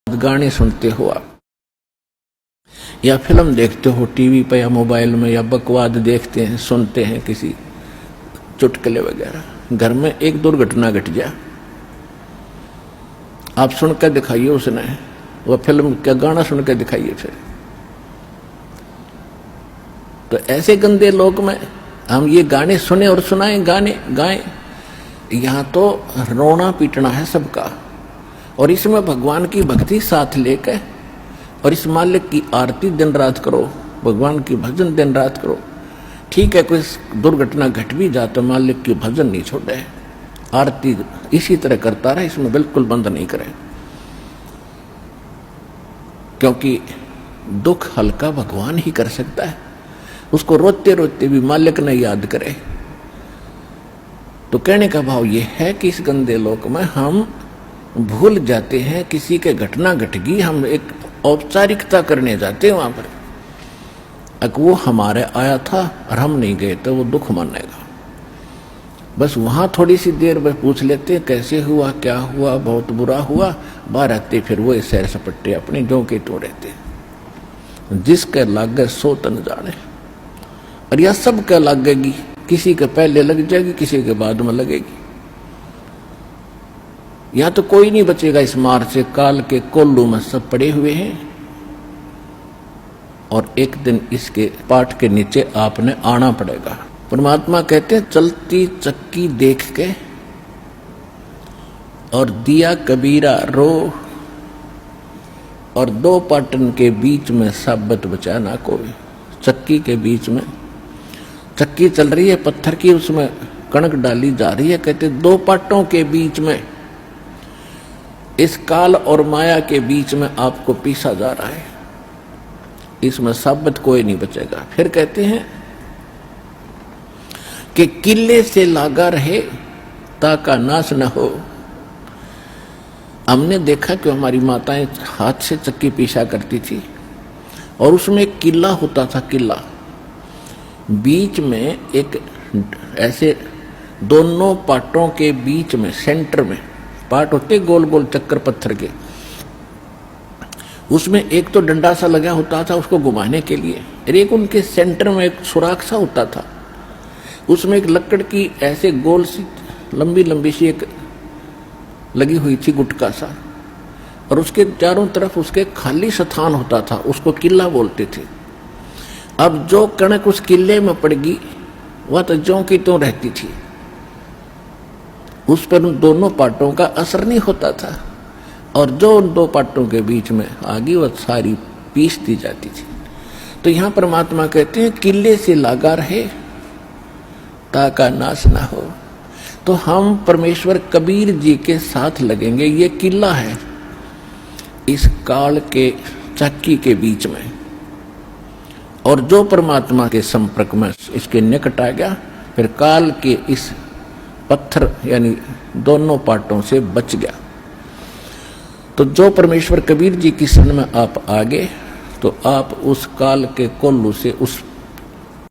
गाने सुनते हो आप, या फिल्म देखते हो टीवी पे या मोबाइल में, या बकवाद देखते हैं सुनते हैं किसी चुटकुले वगैरह, घर में एक दुर्घटना घट जाए, आप सुनकर दिखाइए उसने, वह फिल्म का गाना सुनकर दिखाइए फिर। तो ऐसे गंदे लोक में हम ये गाने सुने और सुनाएं, गाने गाएं, यहां तो रोना पीटना है सबका। और इसमें भगवान की भक्ति साथ लेकर और इस मालिक की आरती दिन रात करो, भगवान की भजन दिन रात करो। ठीक है, कोई दुर्घटना घट भी जाए तो मालिक की भजन नहीं छोड़े, आरती इसी तरह करता रहे, इसमें बिल्कुल बंद नहीं करे, क्योंकि दुख हल्का भगवान ही कर सकता है। उसको रोते रोते भी मालिक ने याद करे। तो कहने का भाव यह है कि इस गंदे लोक में हम भूल जाते हैं, किसी के घटना घट गई, हम एक औपचारिकता करने जाते हैं वहां पर। अगर वो हमारे आया था और हम नहीं गए तो वो दुख मानेगा। बस वहां थोड़ी सी देर में पूछ लेते कैसे हुआ, क्या हुआ, बहुत बुरा हुआ, बाहर आते फिर वो सैर सपट्टे अपने जो के तो रहते। जिसके लागे सो तन जाने, और यह सब क्या लगेगी, किसी के पहले लग जाएगी, किसी के बाद में लगेगी। यहां तो कोई नहीं बचेगा इस मार से, काल के कोल्लू में सब पड़े हुए हैं। और एक दिन इसके पाठ के नीचे आपने आना पड़ेगा। परमात्मा कहते हैं चलती चक्की देख के और दिया कबीरा रो, और दो पाटन के बीच में साबत बचा ना कोई। चक्की के बीच में चक्की चल रही है पत्थर की, उसमें कणक डाली जा रही है। कहते दो पाटों के बीच में, इस काल और माया के बीच में आपको पीसा जा रहा है, इसमें साबित कोई नहीं बचेगा। फिर कहते हैं कि किले से लागा रहे ताका नाश न हो। हमने देखा कि हमारी माताएं हाथ से चक्की पीसा करती थी, और उसमें एक किला होता था, किला बीच में एक ऐसे दोनों पाटों के बीच में सेंटर में पाट होते गोल गोल चक्कर पत्थर के, उसमें एक तो डंडा सा लगा होता था उसको घुमाने के लिए, और एक उनके सेंटर में एक सुराख सा होता था, उसमें एक लकड़ की ऐसे गोल सी लंबी लंबी सी एक लगी हुई थी गुटका सा, और उसके चारों तरफ उसके खाली स्थान होता था, उसको किला बोलते थे। अब जो कणक उस किले में पड़ गई वह तो ज्यों की त्यों रहती थी, उस पर उन दोनों पाटों का असर नहीं होता था, और जो उन दो पाटों के बीच में आ गई वह सारी पीस दी जाती थी। तो यहां परमात्मा कहते हैं किले से लागा रहे ताका नाश ना हो। तो हम परमेश्वर कबीर जी के साथ लगेंगे, ये किला है इस काल के चक्की के बीच में, और जो परमात्मा के संपर्क में इसके निकट आ गया फिर काल के इस पत्थर यानी दोनों पाटों से बच गया। तो जो परमेश्वर कबीर जी की शरण में आप आ गए तो आप उस काल के कोल्लू से, उस